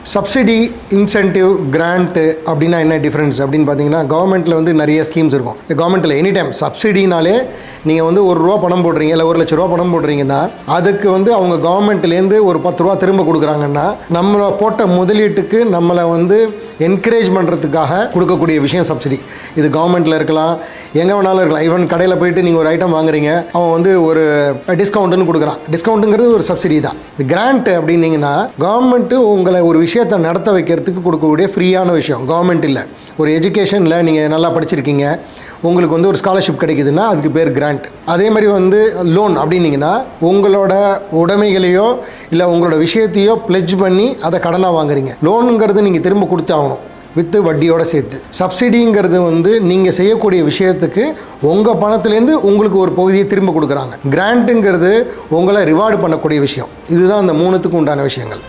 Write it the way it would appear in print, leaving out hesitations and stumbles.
Subsidy, incentive, grant அப்படின்னா என்ன difference அப்படின்னு பார்த்தீங்கன்னா, கவர்மெண்ட்டில் வந்து நிறைய ஸ்கீம்ஸ் இருக்கும். கவர்மெண்ட்டில் எனி டைம் சப்சிடினாலே நீங்கள் வந்து ₹1 பணம் போடுறீங்க, இல்லை ₹1,00,000 பணம் போடுறீங்கன்னா அதுக்கு வந்து அவங்க கவர்மெண்ட்லேருந்து ஒரு ₹10 திரும்ப கொடுக்குறாங்கன்னா, நம்மளை போட்ட முதலீட்டுக்கு நம்மளை வந்து என்கரேஜ் பண்ணுறதுக்காக கொடுக்கக்கூடிய விஷயம் சப்சிடி. இது கவர்மெண்ட்டில் இருக்கலாம், எங்கே வேணாலும் இருக்கலாம். ஈவன் கடையில் போயிட்டு நீங்கள் ஒரு ஐட்டம் வாங்குறீங்க, அவன் வந்து ஒரு டிஸ்கவுண்ட்டுன்னு கொடுக்குறான். டிஸ்கவுண்ட்டுங்கிறது ஒரு சப்சிடி தான். கிராண்ட் அப்படின்னீங்கன்னா, கவர்மெண்ட்டு உங்களை ஒரு விஷயத்தை நடத்த வைக்கிறதுக்கு கொடுக்கக்கூடிய ஃப்ரீயான விஷயம். கவர்மெண்ட் இல்லை, ஒரு எஜுகேஷனில் நீங்கள் நல்லா படிச்சிருக்கீங்க, உங்களுக்கு வந்து ஒரு ஸ்காலர்ஷிப் கிடைக்குதுன்னா அதுக்கு பேர் கிராண்ட். அதே மாதிரி வந்து லோன் அப்படின்னீங்கன்னா, உங்களோட உடைமைகளையோ இல்லை உங்களோட விஷயத்தையோ பிளெட்ஜ் பண்ணி அதை கடனாக வாங்குறீங்க. லோனுங்கிறது நீங்கள் திரும்ப கொடுத்து ஆகணும், வித்து வட்டியோடு சேர்த்து. சப்சிடிங்கிறது வந்து நீங்கள் செய்யக்கூடிய விஷயத்துக்கு உங்கள் பணத்துலேருந்து உங்களுக்கு ஒரு பகுதியை திரும்ப கொடுக்குறாங்க. கிராண்ட்டுங்கிறது உங்களை ரிவார்டு பண்ணக்கூடிய விஷயம். இதுதான் அந்த 3த்துக்கு உண்டான விஷயங்கள்.